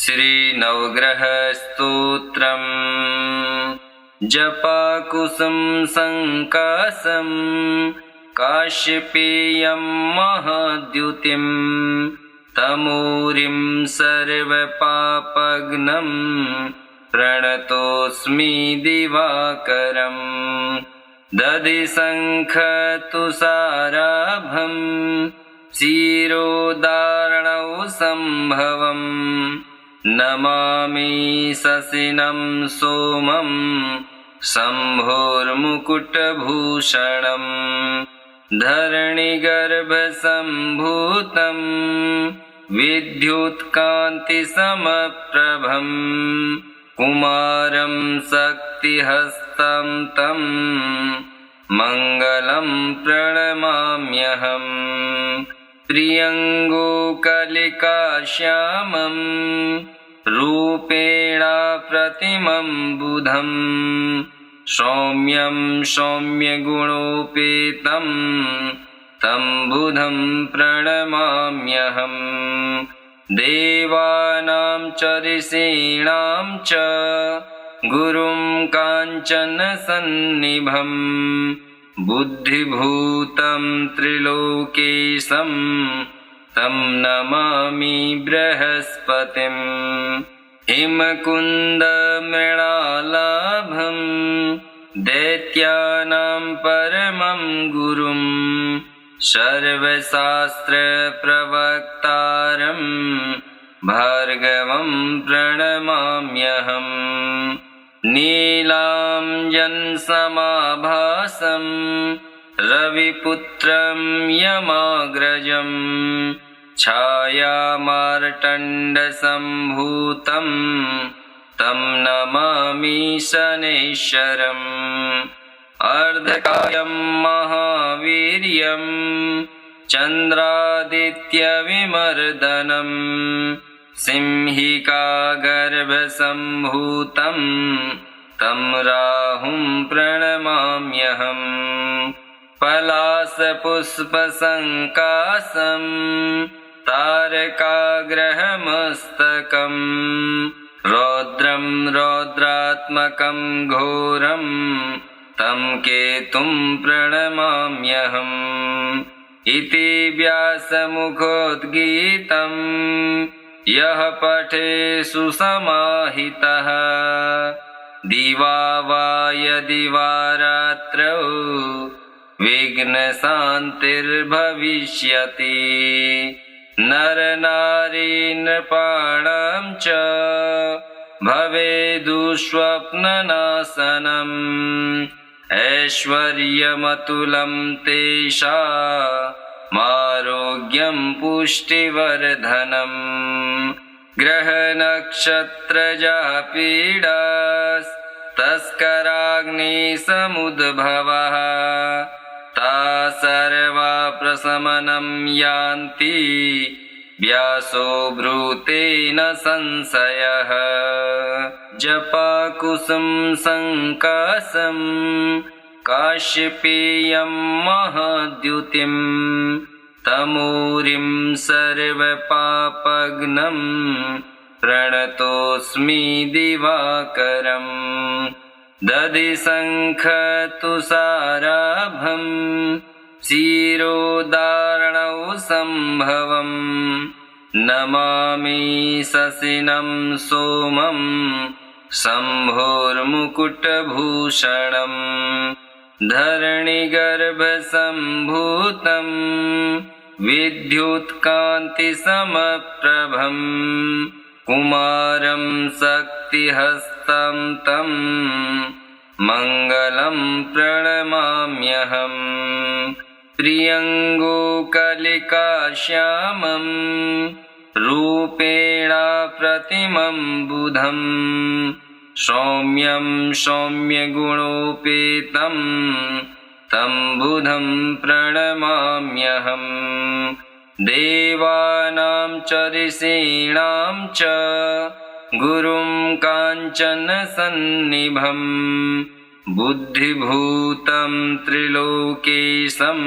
श्री नवग्रह स्तोत्रम् जपाकुसुम संकासं काश्यपेयं महाद्युतिं तमोरिं सर्वपापघ्नं प्रणतोऽस्मि दिवाकरम् दधिशङ्खतुषाराभं क्षीरोदार्णौ सम्भवम् नमामि शशिनं सोमं शम्भोर्मुकुटभूषणम् धरणिगर्भसम्भूतं विद्युत्कान्तिसमप्रभम् कुमारं शक्तिहस्तं तं मङ्गलं प्रणमाम्यहम् प्रियङ्गोकलिकाश्यामं रूपेण प्रतिमं बुधं सौम्यं सौम्यगुणोपेतं तं बुधं प्रणमाम्यहम् देवानां च ऋषीणां च गुरुं काञ्चनसन्निभं बुद्धिभूतं त्रिलोकेशं तं नमामि बृहस्पतिं हिमकुन्दमृणालाभं दैत्यानां परमं गुरुं सर्वशास्त्रप्रवक्तारं भार्गवं प्रणमाम्यहम् नीलाञ्जनसमाभासं रविपुत्रं यमाग्रजं छायामार्तण्डसम्भूतं तं नमामि शनैश्वरम् अर्धकायं महावीर्यं चन्द्रादित्यविमर्दनं सिंहिकागर्भसम्भूतं तं राहुं प्रणमाम्यहम् पलाशपुष्पसङ्काशं तारकाग्रहमस्तकं रौद्रं रौद्रात्मकं घोरं तं केतुं प्रणमाम्यहम् इति व्यासमुखोद्गीतं यः पठे सुसमाहितः दिवा वा यदि वा रात्रौ विघ्नशान्तिर्भविष्यति नरनारी नृपाणां च भवेदुःस्वप्ननाशनम् ऐश्वर्यमतुलं तेषामारोग्यं पुष्टिवर्धनम् ग्रहनक्षत्रजा पीडास्तस्कराग्निसमुद्भवः ता सर्वा प्रशमनं यान्ति व्यासो ब्रूते न संशयः जपाकुसुम संकासं काश्यपेयं महाद्युतिं तमोरिं सर्वपापघ्नं प्रणतोऽस्मि दिवाकरम् दधिशङ्खतुषाराभं क्षीरोदार्णौ सम्भवम् नमामि शशिनं सोमं शम्भोर्मुकुटभूषणम् धरणिगर्भसम्भूतं विद्युत्कान्तिसमप्रभं कुमारं शक्तिहस्तं तं मङ्गलं प्रणमाम्यहम् प्रियङ्गोकलिकाश्यामं रूपेण प्रतिमं बुधं सौम्यं सौम्यगुणोपेतं तं बुधं प्रणमाम्यहम् देवानां च ऋषीणां च गुरुं काञ्चनसन्निभं बुद्धिभूतं त्रिलोकेशं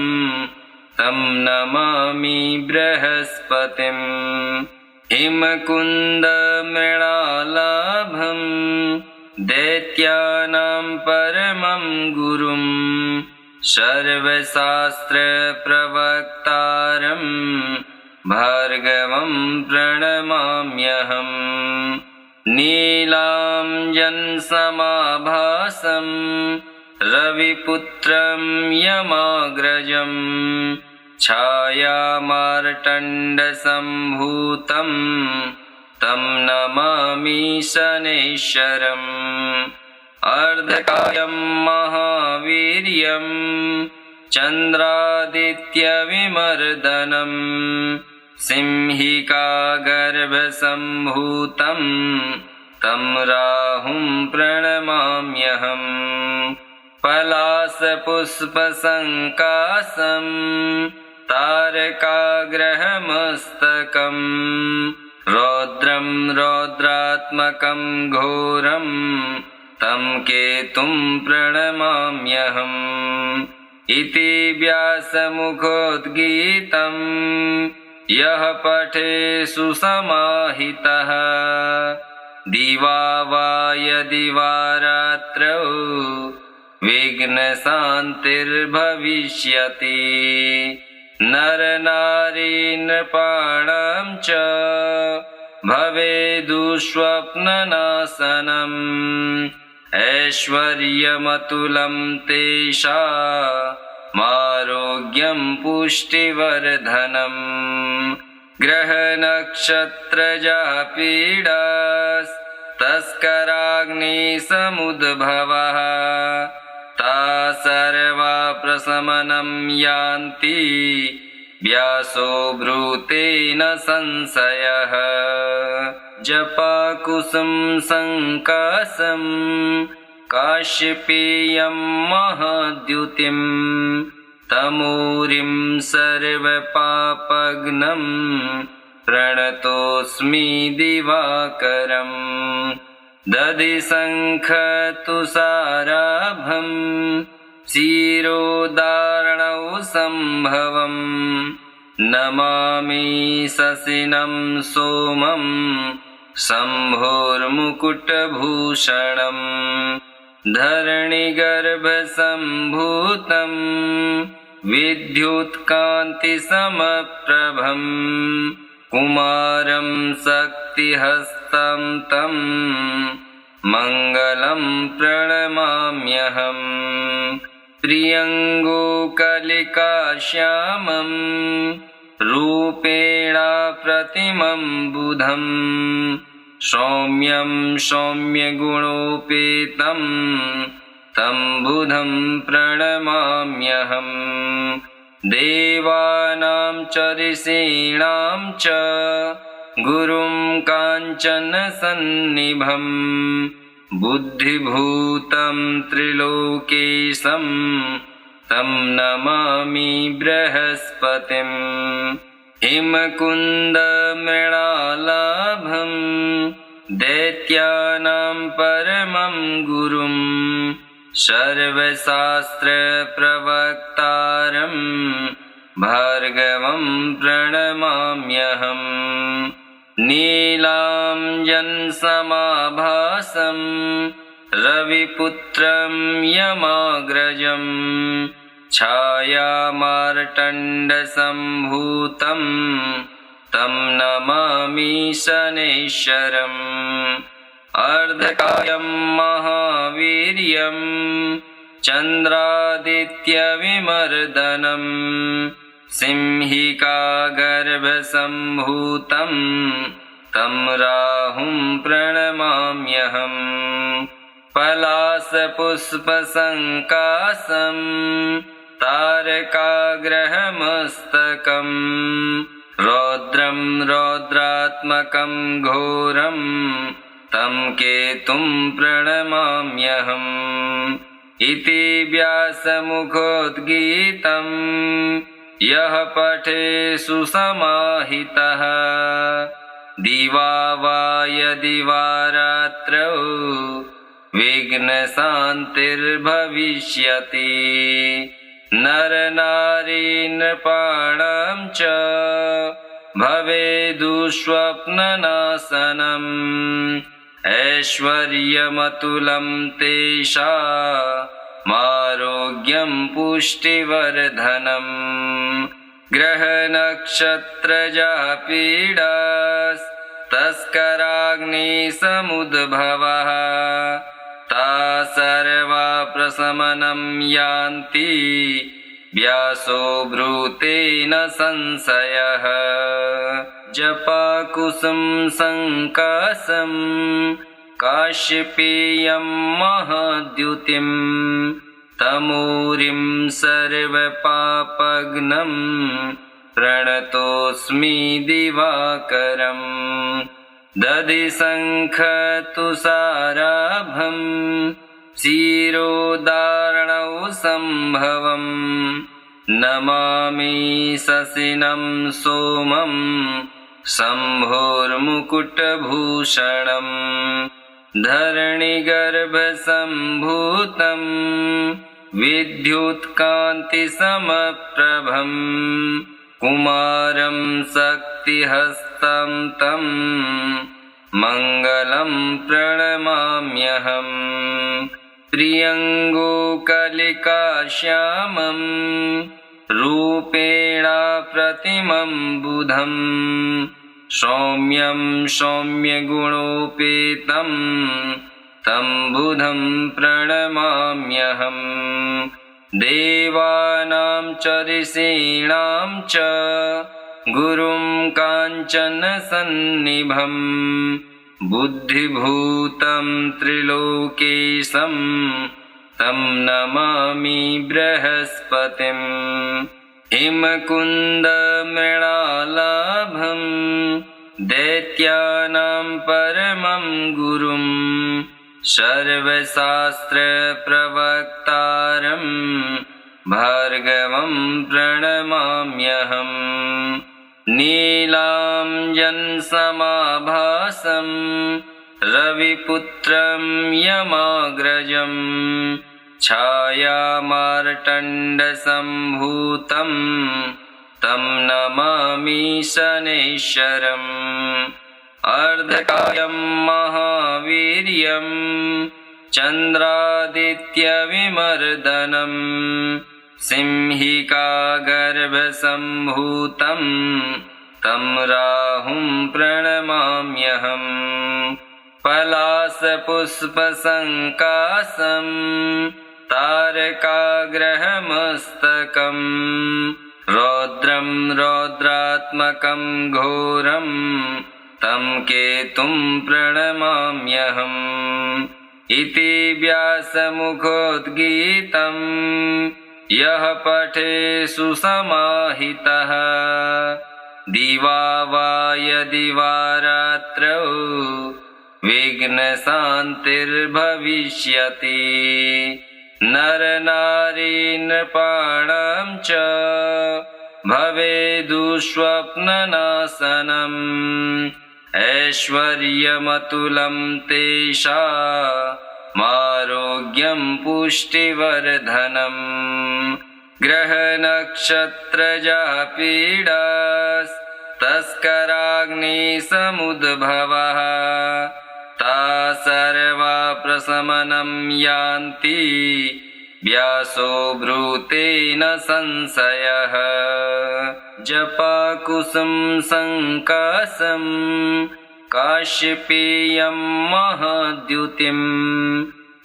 तं नमामि बृहस्पतिं हिमकुन्दमृणालाभं दैत्यानां परमं गुरुं सर्वशास्त्रप्रवक्तारं भार्गवं प्रणमाम्यहम् नीलाञ्जनसमाभासं रविपुत्रं यमाग्रजं छायामार्तण्डसम्भूतं तं नमामि शनैश्वरम् अर्धकायं महावीर्यं चन्द्रादित्यविमर्दनं सिंहिकागर्भसम्भूतं तं राहुं प्रणमाम्यहम् पलाशपुष्पसङ्काशं तारकाग्रहमस्तकं रौद्रं रौद्रात्मकं घोरं तं केतुं प्रणमाम्यहम् इति व्यासमुखोद्गीतं यः पठे सुसमाहितः दिवा वा यदि वा रात्रौ विघ्नशान्तिर्भविष्यति नरनारीनृपाणां च भवेदुःस्वप्ननाशनम् ऐश्वर्यमतुलं तेषामारोग्यं पुष्टिवर्धनम् ग्रहनक्षत्रजा पीडास्तस्कराग्निसमुद्भवः ता सर्वा प्रशमनं यान्ति व्यासो ब्रूते न संशयः जपाकुसुम संकाशं काश्यपेयं महाद्युतिं तमूरिं सर्वपापघ्नं प्रणतोऽस्मि दिवाकरम् दधिशङ्खतुषाराभं क्षीरोदार्णौ सम्भवम् नमामि शशिनं सोमं शम्भोर्मुकुटभूषणम् धरणिगर्भसम्भूतं विद्युत्कान्तिसमप्रभम् कुमारं शक्तिहस्तं तं मङ्गलं प्रणमाम्यहम् प्रियङ्गोकलिकाश्यामं रूपेण प्रतिमं बुधं सौम्यं सौम्यगुणोपेतं तं बुधं प्रणमाम्यहम् देवानां च ऋषीणां च गुरुं काञ्चनसन्निभं बुद्धिभूतं त्रिलोकेशं तं नमामि बृहस्पतिं हिमकुन्दमृणालाभं दैत्यानां परमं गुरुं सर्वशास्त्रप्रवक्तारं भार्गवं प्रणमाम्यहम् नीलाञ्जनसमाभासं रविपुत्रं यमाग्रजं छायामार्तण्डसम्भूतं तं नमामि शनैश्वरम् अर्धकायं महावीर्यं चन्द्रादित्यविमर्दनं सिंहिकागर्भसम्भूतं तं राहुं प्रणमाम्यहम् पलाशपुष्पसङ्काशं तारकाग्रहमस्तकं रौद्रं रौद्रात्मकं घोरं तं केतुं प्रणमाम्यहम् इति व्यासमुखोद्गीतं यः पठे सुसमाहितः दिवा वा यदि वा रात्रौ विघ्नशान्तिर्भविष्यति नरनारीनृपाणां च भवेदुस्वप्ननाशनम् ऐश्वर्यमतुलं तेषामारोग्यं पुष्टिवर्धनम् ग्रहनक्षत्रजा पीडास्तस्कराग्निसमुद्भवः ता सर्वा प्रशमनं यान्ति व्यासो ब्रूतेन संशयः जपाकुसुम संकासं काश्यपेयं महाद्युतिं तमूरिं सर्वपापघ्नं प्रणतोऽस्मि दिवाकरम् दधिशङ्खतुषाराभं क्षीरोदार्णौ सम्भवम् नमामि शशिनं सोमं शम्भोर्मुकुटभूषणम् धरणिगर्भसम्भूतं विद्युत्कान्तिसमप्रभम् कुमारं शक्तिहस्तं तं मङ्गलं प्रणमाम्यहम् प्रियङ्गोकलिकाश्यामं रूपेण प्रतिमं बुधम् सौम्यं सौम्यगुणोपेतं तं बुधं प्रणमाम्यहम् देवानां च ऋषीणां च गुरुं काञ्चनसन्निभं बुद्धिभूतं त्रिलोकेशं तं नमामि बृहस्पतिम् हिमकुन्दमृणालाभं दैत्यानां परमं गुरुं सर्वशास्त्रप्रवक्तारं भार्गवं प्रणमाम्यहम् नीलाञ्जनसमाभासं रविपुत्रं यमाग्रजं छायामार्तण्डसम्भूतं तं नमामि शनैश्वरम् अर्धकायं महावीर्यं चन्द्रादित्यविमर्दनम् सिंहिकागर्भसम्भूतं तं राहुं प्रणमाम्यहम् पलाशपुष्पसङ्काशं तारकाग्रहमस्तकं रौद्रं रौद्रात्मकं घोरं तं केतुं प्रणमाम्यहम् इति व्यासमुखोद्गीतं यः पठे सुसमाहितः दिवा वा यदि वा रात्रौ विघ्नशान्तिर्भविष्यति नरनारी नृपाणां च भवेदुस्वप्ननाशनम् ऐश्वर्यमतुलं तेषामारोग्यं पुष्टिवर्धनम् ग्रहनक्षत्रजा पीडास्तस्कराग्निसमुद्भवः ता सर्वा प्रशमनं यान्ति व्यासो ब्रूतेन संशयः जपाकुसुम संकासं काश्यपेयं महाद्युतिं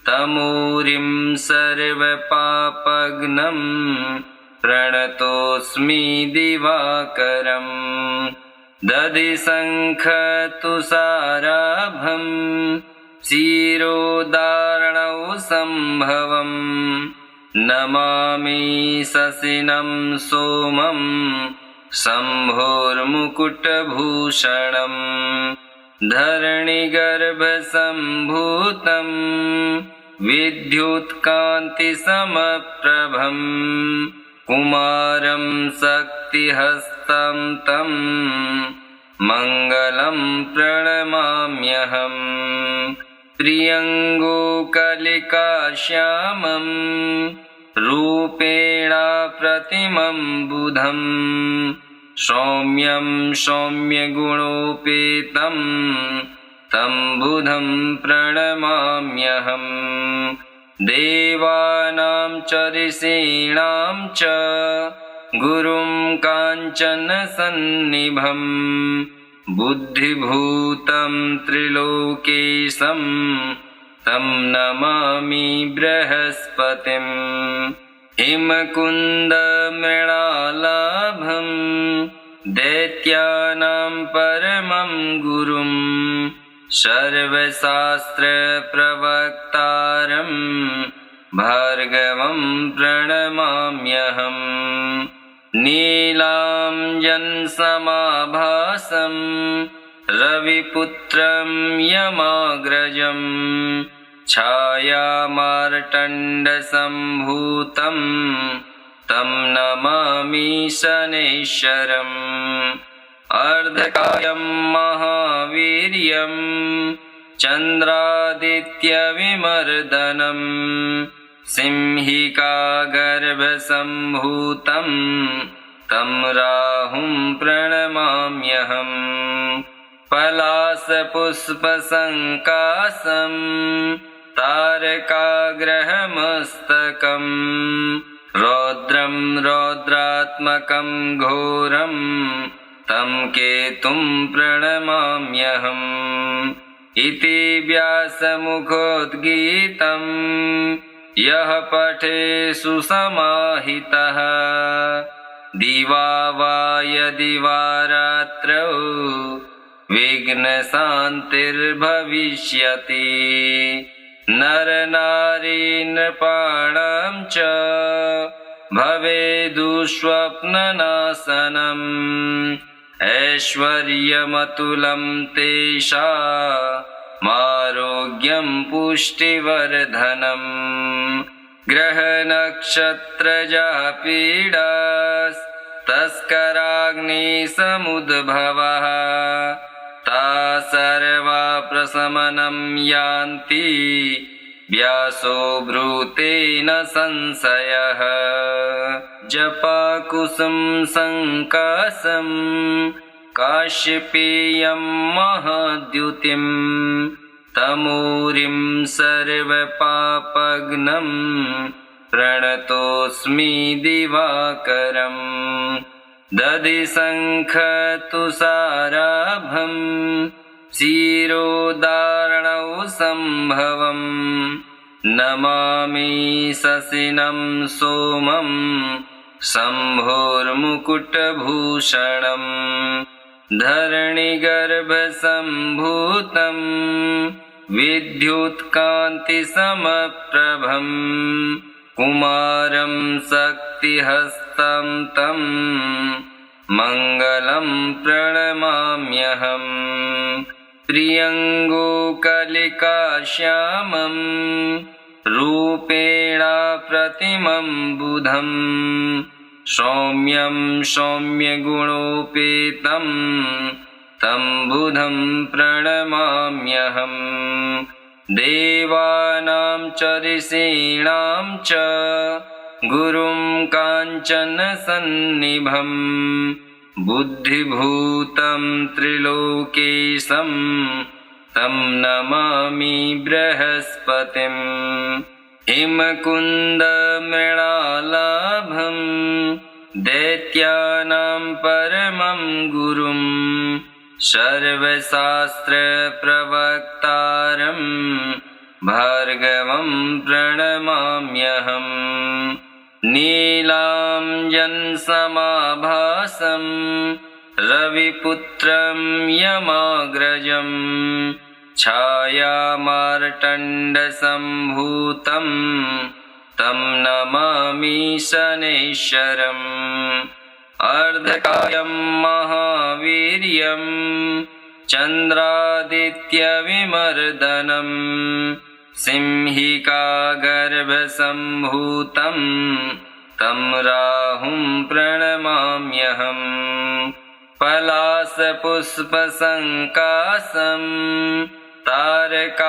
तमूरिं सर्वपापघ्नं प्रणतोऽस्मि दिवाकरम् दधिशङ्खतुषाराभं क्षीरोदार्णौ सम्भवम् नमामि शशिनं सोमं शम्भोर्मुकुटभूषणम् धरणिगर्भसम्भूतं विद्युत्कान्तिसमप्रभम् कुमारं शक्तिहस्तं तं मङ्गलं प्रणमाम्यहम् प्रियङ्गोकलिकाश्यामं रूपेण प्रतिमं बुधम् सौम्यं सौम्यगुणोपेतं तं बुधं प्रणमाम्यहम् देवानां च ऋषीणां च गुरुं काञ्चनसन्निभं बुद्धिभूतं त्रिलोकेशं तं नमामि बृहस्पतिम् हिमकुन्दमृणालाभं दैत्यानां परमं गुरुं सर्वशास्त्रप्रवक्तारं भार्गवं प्रणमाम्यहम् नीलाञ्जनसमाभासं रविपुत्रं यमाग्रजं छायामार्तण्डसम्भूतं तं नमामि शनैश्चरम् अर्धकायं महावीर्यं चन्द्रादित्यविमर्दनं सिंहिकागर्भसम्भूतं तं राहुं प्रणमाम्यहम् पलाशपुष्पसङ्काशं तारकाग्रहमस्तकं रौद्रं रौद्रात्मकं घोरं तं केतुं प्रणमाम्यहम् इति व्यासमुखोद्गीतं यः पठे सुसमाहितः दिवा वा यदि वा रात्रौ विघ्नशान्तिर्भविष्यति नरनारी नृपाणां च भवेदुःस्वप्ननाशनम् ऐश्वर्यमतुलं तेषामारोग्यं पुष्टिवर्धनम् ग्रहनक्षत्रजा पीडास्तस्कराग्निसमुद्भवः ता सर्वा प्रशमनं यान्ति व्यासो ब्रूते न संशयः जपाकुसुम संकाशं काश्यपेयं महाद्युतिं तमूरिं सर्वपापघ्नं प्रणतोऽस्मि दिवाकरम् दधिशङ्खतुषाराभं क्षीरोदार्णौ सम्भवम् नमामि शशिनं सोमं शम्भोर्मुकुटभूषणम् धरणिगर्भसम्भूतं विद्युत्कान्तिसमप्रभम् कुमारं शक्तिहस्तं तं मङ्गलं प्रणमाम्यहम् प्रियङ्गोकलिकाश्यामं रूपेण प्रतिमं बुधं सौम्यं सौम्यगुणोपेतं तं बुधं प्रणमाम्यहम् देवानां च ऋषीणां च गुरुं काञ्चनसन्निभं बुद्धिभूतं त्रिलोकेशं तं नमामि बृहस्पतिम् हिमकुन्दमृणालाभं दैत्यानां परमं गुरुं सर्वशास्त्रप्रवक्तारं भार्गवं प्रणमाम्यहम् नीलाञ्जनसमाभासं रविपुत्रं यमाग्रजं छायामार्तण्डसम्भूतं तं नमामि शनैश्चरम् अर्धकायं महावीर्यं चन्द्रादित्यविमर्दनं सिंहिकागर्भसम्भूतं तं राहुं प्रणमाम्यहम् पलाशपुष्पसङ्काशं तारकाग्रहमस्तकं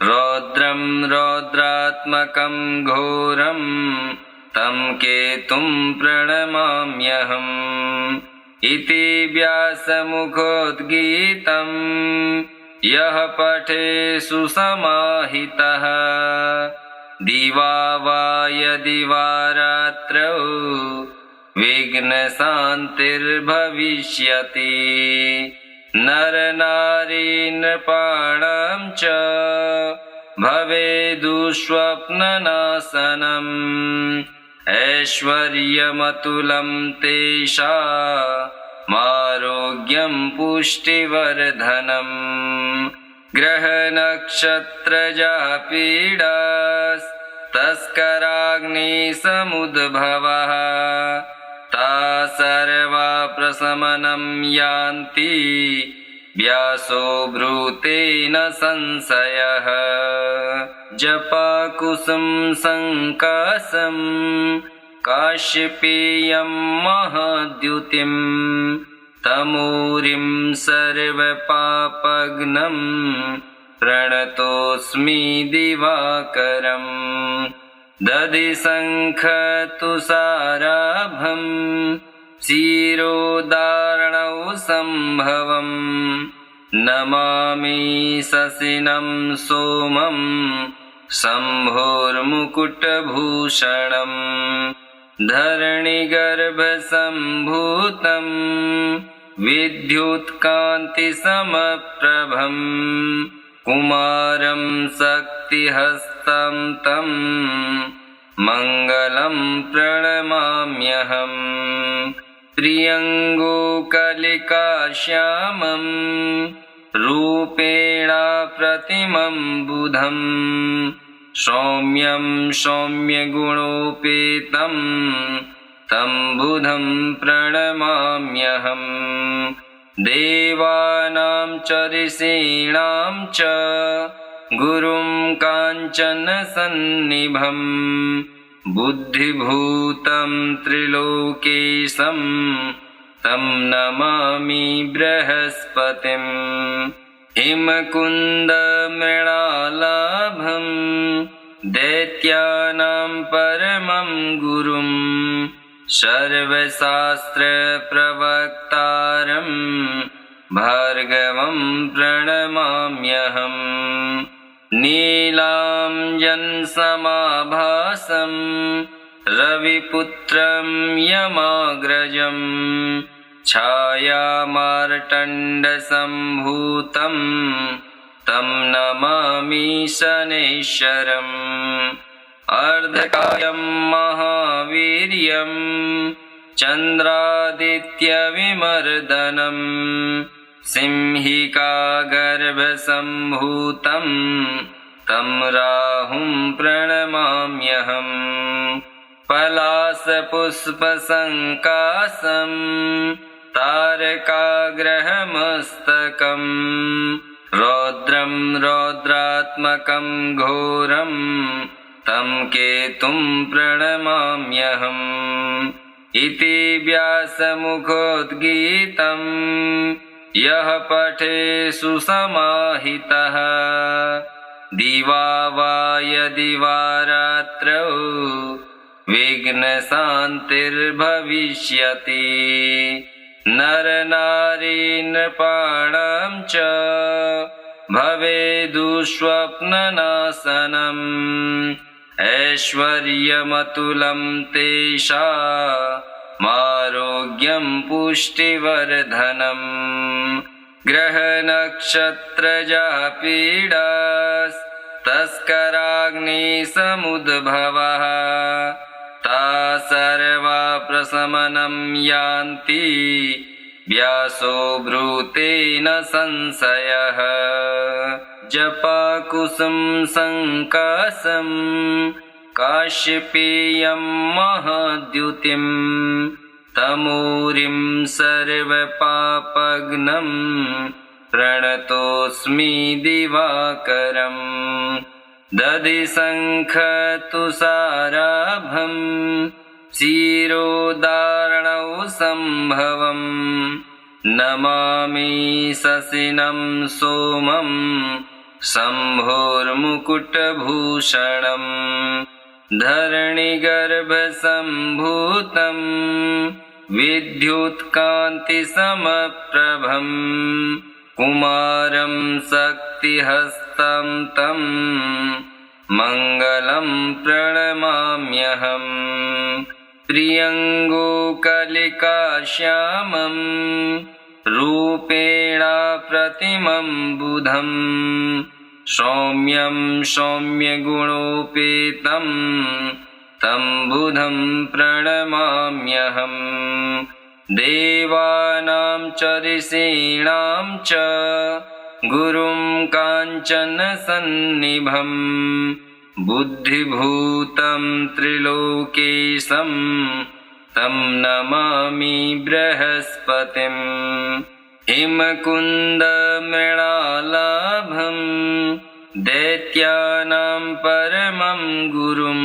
रौद्रं रौद्रात्मकं घोरं तं केतुं प्रणमाम्यहम्। इति व्यासमुखोद्गीतं यः पठे सुसमाहितः दिवा वा यदि वा रात्रौ विघ्नशान्तिर्भविष्यति। नरनारी नृपाणां च भवेदुःस्वप्ननाशनम् ऐश्वर्यमतुलं तेषामारोग्यं पुष्टिवर्धनम्। ग्रहनक्षत्रजा पीडास्तस्कराग्निसमुद्भवः ता सर्वा प्रशमनं यान्ति व्यासो ब्रूतेन संशयः। जपाकुसुम संकाशं काश्यपेयं महाद्युतिं तमूरिं सर्वपापघ्नं प्रणतोऽस्मि दिवाकरम्। दधिशङ्खतुषाराभं क्षीरोदार्णौ सम्भवम् नमामि शशिनं सोमं शम्भोर्मुकुटभूषणम्। धरणिगर्भसम्भूतं विद्युत्कान्तिसमप्रभं कुमारं शक्तिहस्तं तं मङ्गलं प्रणमाम्यहम्। प्रियङ्गोकलिकाश्यामं रूपेण प्रतिमं बुधं सौम्यं सौम्यगुणोपेतं तं बुधं प्रणमाम्यहम्। देवानां च ऋषीणां च गुरुं काञ्चनसन्निभं बुद्धिभूतं त्रिलोकेशं तं नमामि बृहस्पतिम्। हिमकुन्दमृणालाभं दैत्यानां परमं गुरुं सर्वशास्त्रप्रवक्तारं भार्गवं प्रणमाम्यहम्। नीलाञ्जनसमाभासं रविपुत्रं यमाग्रजं छायामार्तण्डसम्भूतं तं नमामि शनैश्वरम्। अर्धकायं महावीर्यं चन्द्रादित्यविमर्दनं सिंहिकागर्भसम्भूतं तं राहुं प्रणमाम्यहम्। पलाशपुष्पसङ्काशं तारकाग्रहमस्तकं रौद्रं रौद्रात्मकं घोरं तं केतुं प्रणमाम्यहम्। इति व्यासमुखोद्गीतं यः पठे सुसमाहितः दिवा वा यदि वा रात्रौ विघ्नशान्तिर्भविष्यति। नरनारी नृपाणां च भवेदुःस्वप्ननाशनम् ऐश्वर्यमतुलं तेषामारोग्यं पुष्टिवर्धनम्। ग्रहनक्षत्रजा पीडास्तस्कराग्निसमुद्भवः ता सर्वा प्रशमनं यान्ति व्यासो ब्रूतेन संशयः। जपाकुसुम संकाशं काश्यपेयं महाद्युतिं तमूरिं सर्वपापघ्नं प्रणतोऽस्मि दिवाकरम्। दधिशङ्खतुषाराभं क्षीरोदार्णौ सम्भवं नमामि शशिनं सोमं शम्भोर्मुकुटभूषणम्। धरणिगर्भसम्भूतं विद्युत्कान्तिसमप्रभं कुमारं शक्तिहस्तं तं मङ्गलं प्रणमाम्यहम् प्रियङ्गोकलिकाश्यामं रूपेण प्रतिमं बुधं सौम्यं सौम्यगुणोपेतं तं बुधं प्रणमाम्यहम् देवानां च ऋषीणां च गुरुं काञ्चनसन्निभं बुद्धिभूतं त्रिलोकेशं तं नमामि बृहस्पतिम् हिमकुन्दमृणालाभं दैत्यानां परमं गुरुं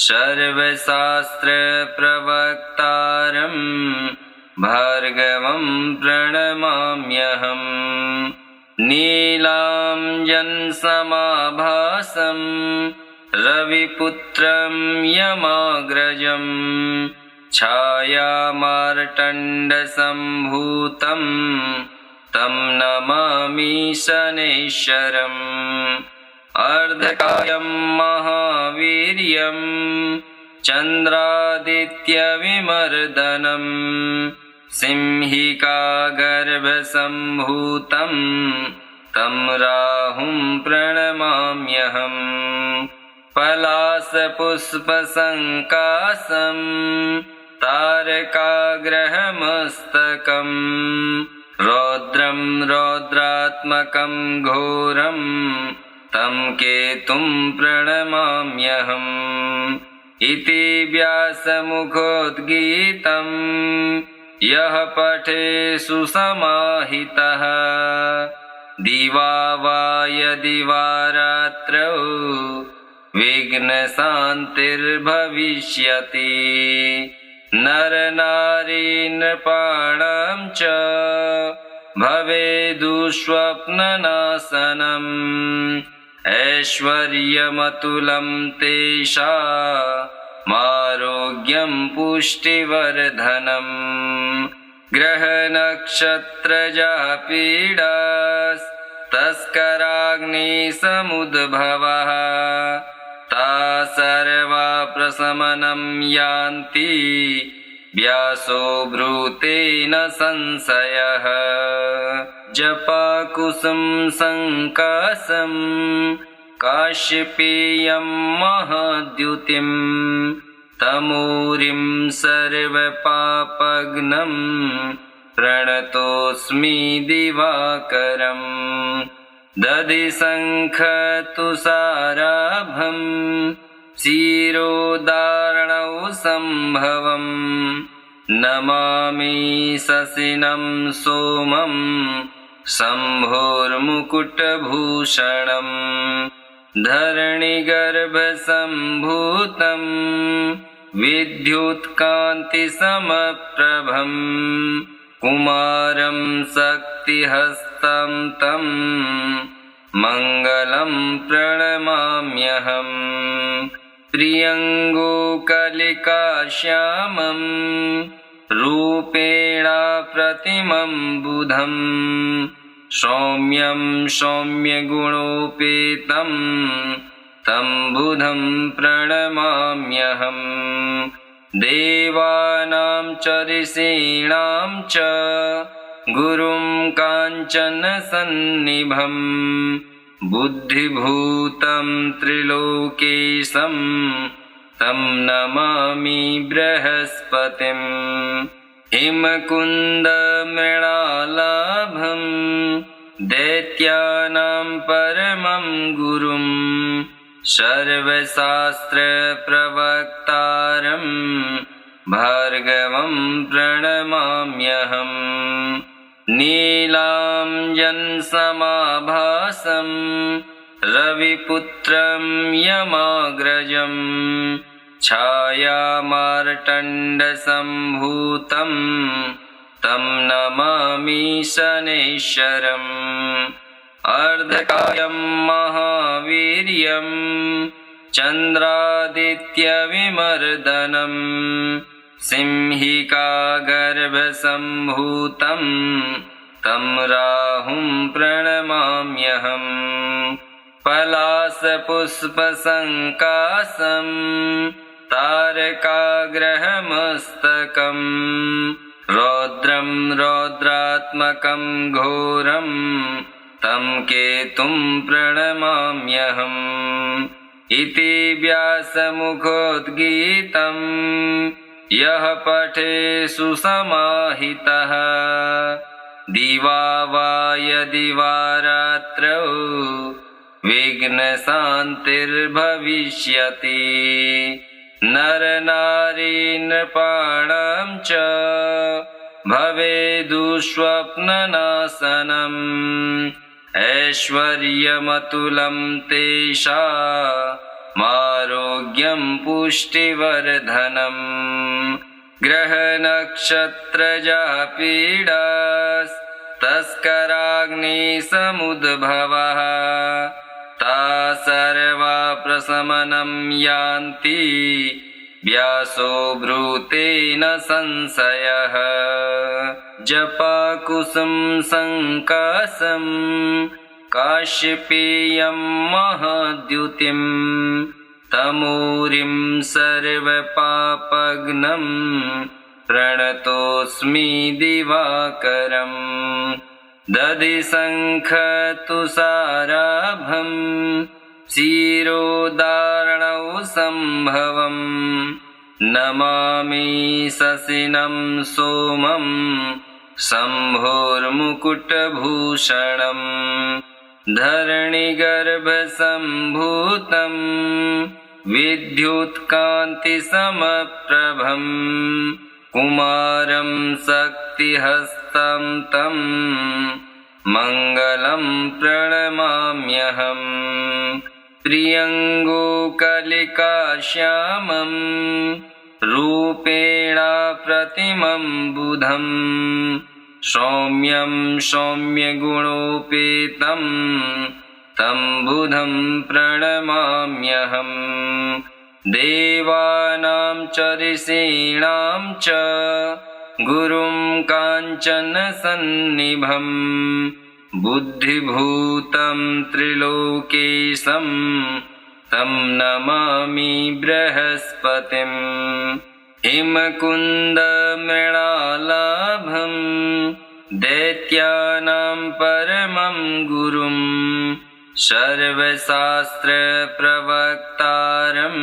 सर्वशास्त्रप्रवक्तारं भार्गवं प्रणमाम्यहम् नीलाञ्जनसमाभासं रविपुत्रं यमाग्रजं छायामार्तण्डसम्भूतं तं नमामि शनैश्वरम् अर्धकायं महावीर्यं चन्द्रादित्यविमर्दनं सिंहिकागर्भसम्भूतं तं राहुं प्रणमाम्यहम् पलाशपुष्पसङ्काशं तारकाग्रहमस्तकं रौद्रं रौद्रात्मकं घोरं तं केतुं प्रणमाम्यहम् इति व्यासमुखोद्गीतं यः पठे सुसमाहितः दिवा वा यदि वा रात्रौ विघ्नशान्तिर्भविष्यति नरनारी नृपाणां च भवेदुःस्वप्ननाशनम् ऐश्वर्यमतुलं तेषामारोग्यं पुष्टिवर्धनम् ग्रहनक्षत्रजा पीडास्तस्कराग्निसमुद्भवः ता सर्वा प्रशमनं यान्ति व्यासो ब्रूते न संशयः जपाकुसुम संकाशं काश्यपेयं महाद्युतिं तमूरिं सर्वपापघ्नं प्रणतोऽस्मि दिवाकरम् दधिशङ्खतुषाराभं क्षीरोदार्णौ सम्भवं नमामि शशिनं सोमं शम्भोर्मुकुटभूषणम् धरणिगर्भसम्भूतं विद्युत्कान्तिसमप्रभं कुमारं शक्तिहस्तं तं मङ्गलं प्रणमाम्यहम् प्रियङ्गोकलिकाश्यामं रूपेण प्रतिमं बुधं सौम्यं सौम्यगुणोपेतं तं बुधं प्रणमाम्यहम् देवानां च ऋषीणां च गुरुं काञ्चनसन्निभं बुद्धिभूतं त्रिलोकेशं तं नमामि बृहस्पतिम् हिमकुन्दमृणालाभं दैत्यानां परमं गुरुं सर्वशास्त्रप्रवक्तारं भार्गवं प्रणमाम्यहम् नीलाञ्जनसमाभासं रविपुत्रं यमाग्रजं छायामार्तण्डसम्भूतं तं नमामि शनैश्वरम् अर्धकायं महावीर्यं चन्द्रादित्यविमर्दनम् सिंहिकागर्भसम्भूतं तं राहुं प्रणमाम्यहम् पलाशपुष्पसङ्काशं तारकाग्रहमस्तकम् रौद्रं रौद्रात्मकं घोरं तं केतुं प्रणमाम्यहम् इति व्यासमुखोद्गीतं यः पठे सुसमाहितः दिवा वा यदि वा रात्रौ विघ्नशान्तिर्भविष्यति नरनारी नृपाणां च भवेदुःस्वप्ननाशनम् ऐश्वर्यमतुलं तेषामारोग्यं पुष्टिवर्धनम् ग्रहनक्षत्रजापीडास्तस्कराग्निसमुद्भवः ता सर्वा प्रशमनं यान्ति व्यासो ब्रूतेन संशयः जपाकुसुम संकाशं काश्यपेयं महाद्युतिं तमूरिं सर्वपापघ्नं प्रणतोऽस्मि दिवाकरम् दधिशङ्खतुषाराभं क्षीरोदार्णौ सम्भवम् नमामि शशिनं सोमं शम्भोर्मुकुटभूषणम् धरणिगर्भसम्भूतं विद्युत्कान्तिसमप्रभं कुमारं शक्तिहस्तं तं मङ्गलं प्रणमाम्यहम् प्रियङ्गुकलिकाश्यामं रूपेण प्रतिमं बुधं सौम्यं सौम्यगुणोपेतं तं बुधं प्रणमाम्यहम् देवानां च ऋषीणां च गुरुं काञ्चनसन्निभं बुद्धिभूतं त्रिलोकेशं तं नमामि बृहस्पतिम् हिमकुन्दमृणालाभं दैत्यानां परमं गुरुं सर्वशास्त्रप्रवक्तारं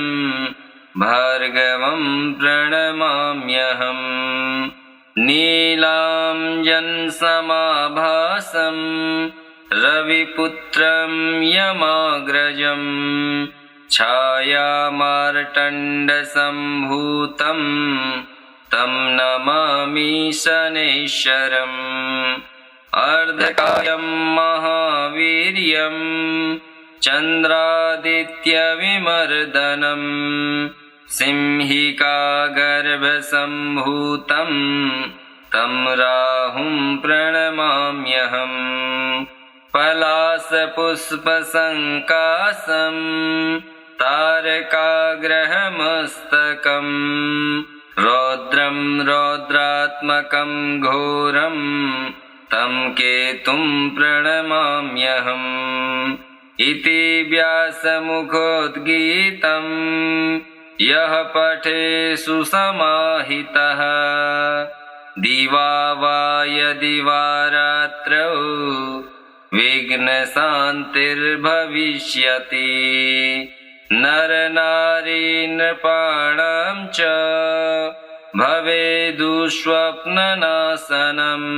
भार्गवं प्रणमाम्यहम् नीलाञ्जनसमाभासं रविपुत्रं यमाग्रजं छायामार्तण्डसम्भूतं तं नमामि शनैश्वरम् अर्धकायं महावीर्यं चन्द्रादित्यविमर्दनं सिंहिकागर्भसम्भूतं तं राहुं प्रणमाम्यहम् पलाशपुष्पसङ्काशं तारकाग्रहमस्तकम् रौद्रं रौद्रात्मकं घोरं तं केतुं प्रणमाम्यहम् इति व्यासमुखोद्गीतं यः पठे सुसमाहितः दिवा वा यदि वा रात्रौ विघ्नशान्तिर्भविष्यति नरनारी नृपाणां च भवेदुःस्वप्ननाशनम्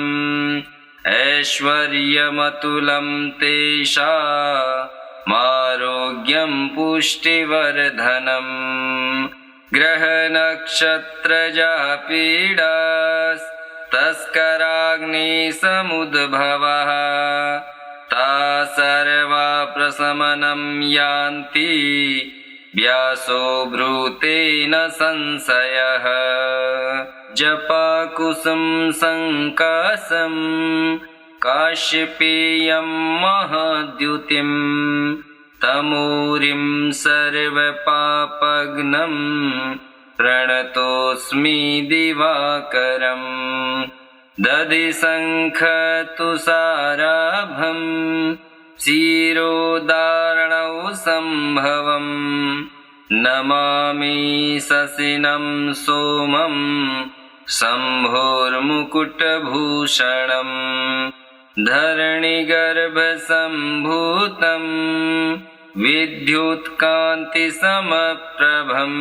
ऐश्वर्यमतुलं तेषामारोग्यं पुष्टिवर्धनम् ग्रहनक्षत्रजापीडास्तस्कराग्निसमुद्भवः ता सर्वा प्रशमनं यान्ति व्यासो ब्रूतेन संशयः जपाकुसुम संकाशं काश्यपेयं महाद्युतिं तमूरिं सर्वपापघ्नं प्रणतोऽस्मि दिवाकरम् दधिशङ्खतुषाराभं क्षीरोदार्णौ सम्भवम् नमामि शशिनं सोमं शम्भोर्मुकुटभूषणम् धरणिगर्भसम्भूतं विद्युत्कान्तिसमप्रभं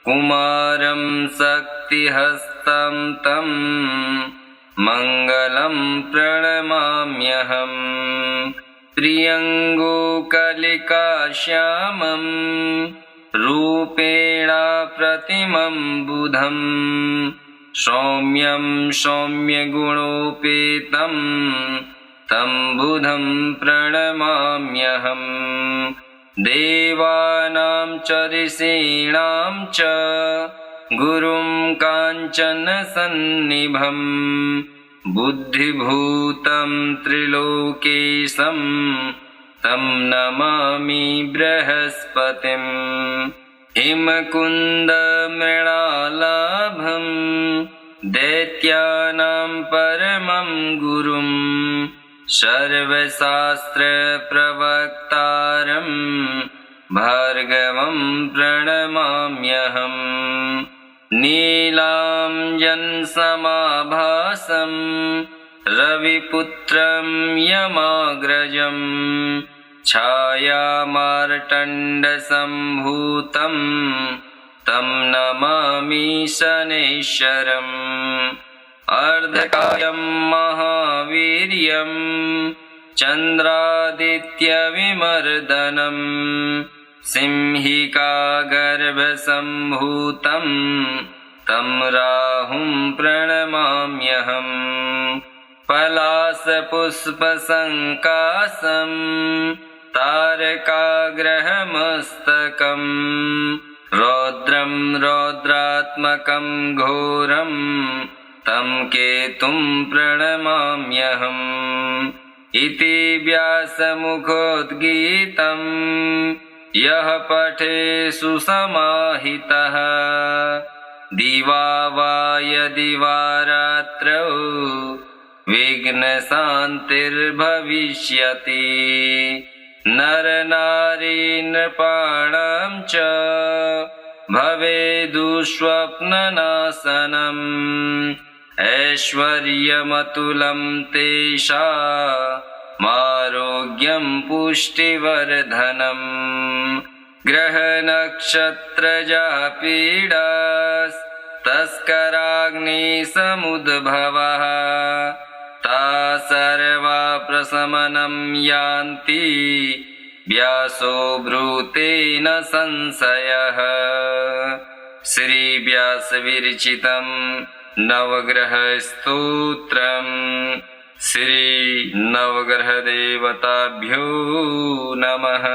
कुमारं शक्तिहस्तं तं मङ्गलं प्रणमाम्यहम् प्रियङ्गोकलिकाश्यामं रूपेण प्रतिमं बुधं सौम्यं सौम्यगुणोपेतं तं बुधं प्रणमाम्यहम् देवानां च ऋषीणां च गुरुं काञ्चनसन्निभं बुद्धिभूतं त्रिलोकेशं तं नमामि बृहस्पतिम् हिमकुन्दमृणालाभं दैत्यानां परमं गुरुं सर्वशास्त्रप्रवक्तारं भार्गवं प्रणमाम्यहम् नीलाञ्जनसमाभासं रविपुत्रं यमाग्रजं छायामार्तण्डसम्भूतं तं नमामि शनैश्वरम् अर्धकायं महावीर्यं चन्द्रादित्यविमर्दनं सिंहिकागर्भसम्भूतं तं राहुं प्रणमाम्यहम् पलाशपुष्पसङ्काशं तारकाग्रहमस्तकं रौद्रं रौद्रात्मकं घोरं तं केतुं प्रणमाम्यहम् इति व्यासमुखोद्गीतं यः पठे सुसमाहितः दिवा वा यदि वा रात्रौ विघ्नशान्तिर्भविष्यति नरनारी नृपाणां च भवेदुःस्वप्ननाशनम् ऐश्वर्यमतुलं तेषामारोग्यं पुष्टिवर्धनम् ग्रहनक्षत्रजा पीडास्तस्कराग्निसमुद्भवः ता सर्वा प्रशमनं यान्ति व्यासो ब्रूतेन संशयः श्रीव्यासविरचितं नवग्रहस्तोत्रम् श्री नवग्रहदेवताभ्यो नमः।